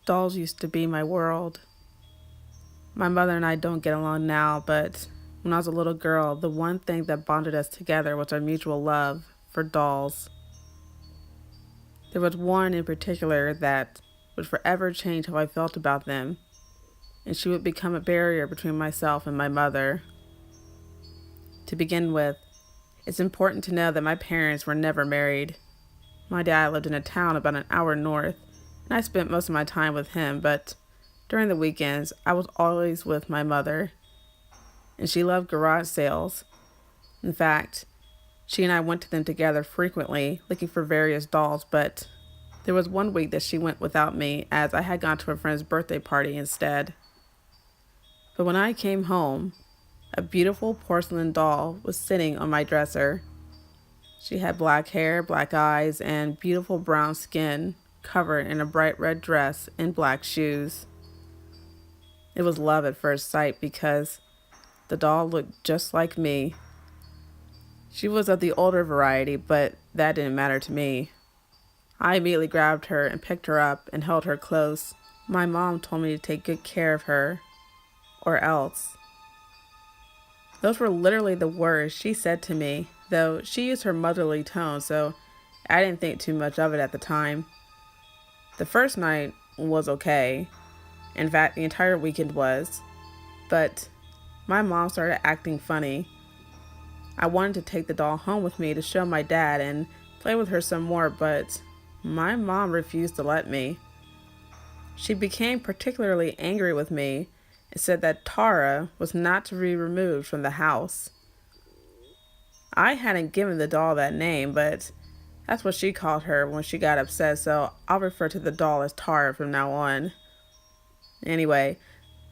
Dolls used to be my world. My mother and I don't get along now, but when I was a little girl, the one thing that bonded us together was our mutual love for dolls. There was one in particular that would forever change how I felt about them, and she would become a barrier between myself and my mother. To begin with, it's important to know that my parents were never married. My dad lived in a town about an hour north, and I spent most of my time with him, but during the weekends, I was always with my mother, and she loved garage sales. In fact, she and I went to them together frequently, looking for various dolls, but there was one week that she went without me as I had gone to a friend's birthday party instead. But when I came home, a beautiful porcelain doll was sitting on my dresser. She had black hair, black eyes, and beautiful brown skin, covered in a bright red dress and black shoes. It was love at first sight because the doll looked just like me. She was of the older variety, but that didn't matter to me. I immediately grabbed her and picked her up and held her close. My mom told me to take good care of her, or else. Those were literally the words she said to me, though she used her motherly tone, so I didn't think too much of it at the time. The first night was okay. In fact, the entire weekend was. But my mom started acting funny. I wanted to take the doll home with me to show my dad and play with her some more, but my mom refused to let me. She became particularly angry with me and said that Tara was not to be removed from the house. I hadn't given the doll that name, but that's what she called her when she got upset, so I'll refer to the doll as Tara from now on. Anyway,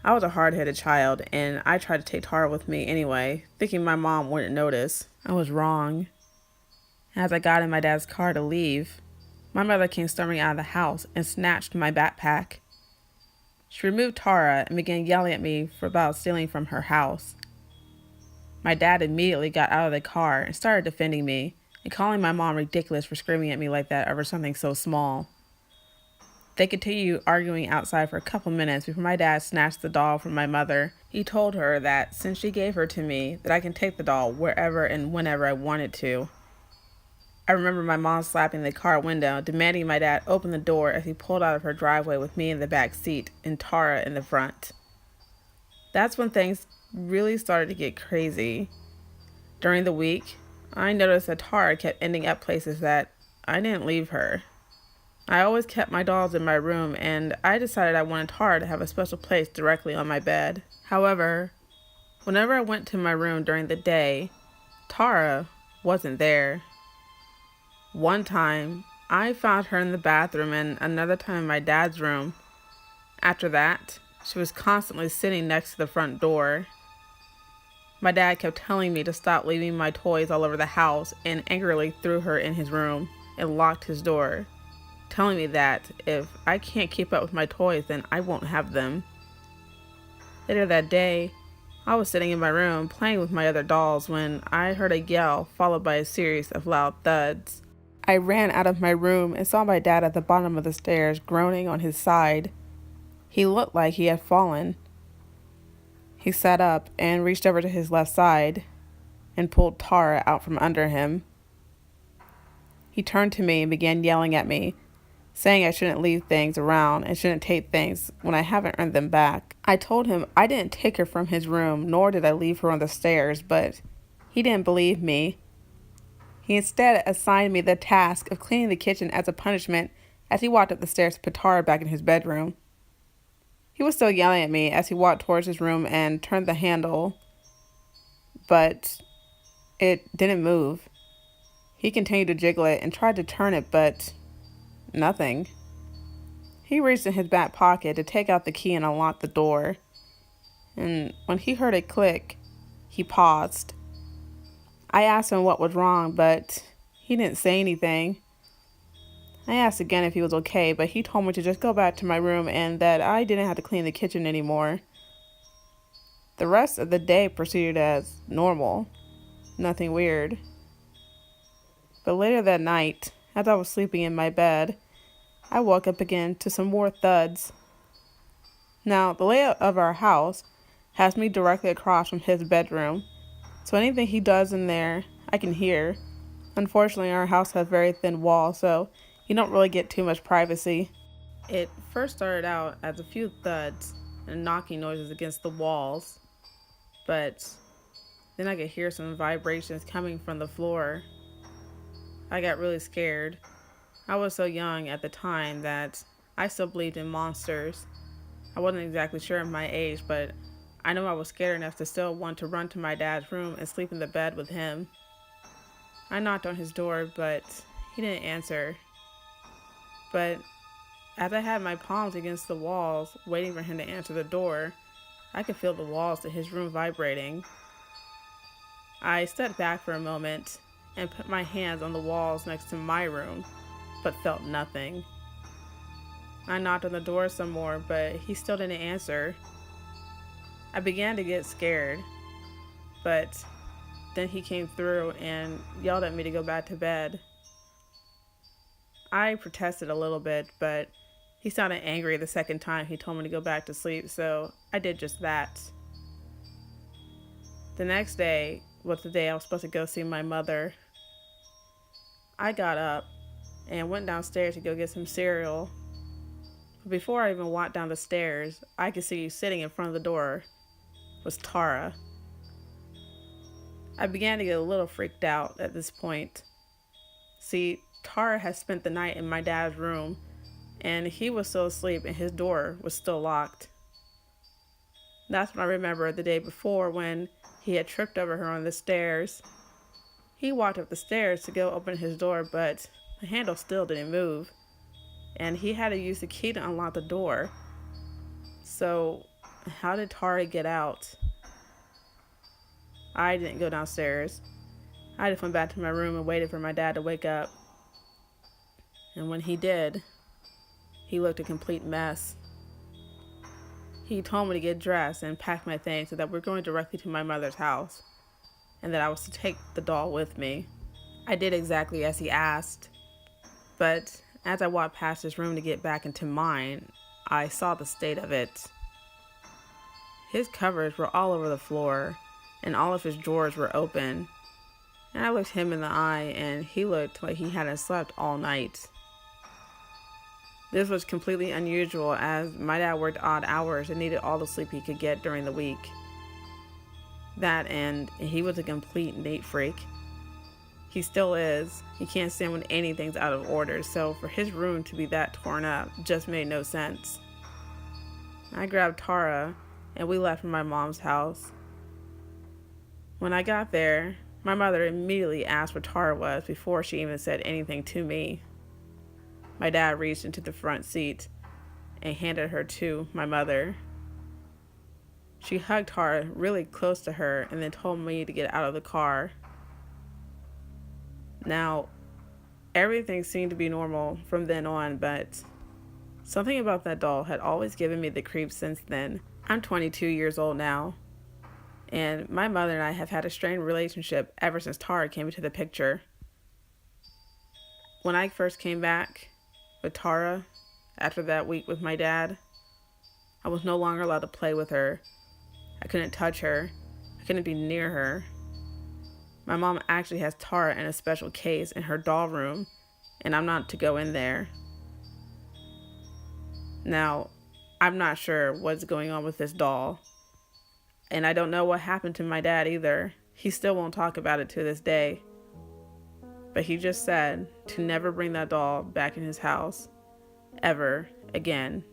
I was a hard-headed child, and I tried to take Tara with me anyway, thinking my mom wouldn't notice. I was wrong. As I got in my dad's car to leave, my mother came storming out of the house and snatched my backpack. She removed Tara and began yelling at me about stealing from her house. My dad immediately got out of the car and started defending me and calling my mom ridiculous for screaming at me like that over something so small. They continued arguing outside for a couple minutes before my dad snatched the doll from my mother. He told her that since she gave her to me, that I can take the doll wherever and whenever I wanted to. I remember my mom slapping the car window, demanding my dad open the door as he pulled out of her driveway with me in the back seat and Tara in the front. That's when things really started to get crazy. During the week, I noticed that Tara kept ending up places that I didn't leave her. I always kept my dolls in my room, and I decided I wanted Tara to have a special place directly on my bed. However, whenever I went to my room during the day, Tara wasn't there. One time, I found her in the bathroom and another time in my dad's room. After that, she was constantly sitting next to the front door. My dad kept telling me to stop leaving my toys all over the house and angrily threw her in his room and locked his door, telling me that if I can't keep up with my toys, then I won't have them. Later that day, I was sitting in my room playing with my other dolls when I heard a yell followed by a series of loud thuds. I ran out of my room and saw my dad at the bottom of the stairs groaning on his side. He looked like he had fallen. He sat up and reached over to his left side and pulled Tara out from under him. He turned to me and began yelling at me, saying I shouldn't leave things around and shouldn't take things when I haven't earned them back. I told him I didn't take her from his room, nor did I leave her on the stairs, but he didn't believe me. He instead assigned me the task of cleaning the kitchen as a punishment as he walked up the stairs to put Tara back in his bedroom. He was still yelling at me as he walked towards his room and turned the handle, but it didn't move. He continued to jiggle it and tried to turn it, but nothing. He reached in his back pocket to take out the key and unlock the door, and when he heard it click, he paused. I asked him what was wrong, but he didn't say anything. I asked again if he was okay, but he told me to just go back to my room and that I didn't have to clean the kitchen anymore. The rest of the day proceeded as normal. Nothing weird. But later that night, as I was sleeping in my bed, I woke up again to some more thuds Now, the layout of our house has me directly across from his bedroom, so anything he does in there, I can hear. Unfortunately, our house has very thin walls, so you don't really get too much privacy. It first started out as a few thuds and knocking noises against the walls, but then I could hear some vibrations coming from the floor. I got really scared. I was so young at the time that I still believed in monsters. I wasn't exactly sure of my age, but I know I was scared enough to still want to run to my dad's room and sleep in the bed with him. I knocked on his door, but he didn't answer. But as I had my palms against the walls, waiting for him to answer the door, I could feel the walls to his room vibrating. I stepped back for a moment and put my hands on the walls next to my room, but felt nothing. I knocked on the door some more, but he still didn't answer. I began to get scared, but then he came through and yelled at me to go back to bed. I protested a little bit, but he sounded angry the second time he told me to go back to sleep, so I did just that. The next day was the day I was supposed to go see my mother. I got up and went downstairs to go get some cereal. But before I even walked down the stairs, I could see sitting in front of the door was Tara. I began to get a little freaked out at this point. See, Tara had spent the night in my dad's room, and he was still asleep and his door was still locked. That's when I remember the day before when he had tripped over her on the stairs. He walked up the stairs to go open his door, but the handle still didn't move, and he had to use the key to unlock the door. So, how did Tara get out? I didn't go downstairs. I just went back to my room and waited for my dad to wake up. And when he did, he looked a complete mess. He told me to get dressed and pack my things so that we're going directly to my mother's house, and that I was to take the doll with me. I did exactly as he asked, but as I walked past his room to get back into mine, I saw the state of it. His covers were all over the floor, and all of his drawers were open. And I looked him in the eye, and he looked like he hadn't slept all night. This was completely unusual, as my dad worked odd hours and needed all the sleep he could get during the week. That, and he was a complete neat freak. He still is. He can't stand when anything's out of order, so for his room to be that torn up just made no sense. I grabbed Tara, and we left from my mom's house. When I got there, my mother immediately asked where Tara was before she even said anything to me. My dad reached into the front seat and handed her to my mother. She hugged Tara really close to her and then told me to get out of the car. Now, everything seemed to be normal from then on, but something about that doll had always given me the creeps since then. I'm 22 years old now, and my mother and I have had a strained relationship ever since Tara came into the picture. When I first came back with Tara after that week with my dad, I was no longer allowed to play with her. I couldn't touch her. I couldn't be near her. My mom actually has Tara in a special case in her doll room, and I'm not to go in there. Now, I'm not sure what's going on with this doll, and I don't know what happened to my dad either. He still won't talk about it to this day. But he just said to never bring that doll back in his house ever again.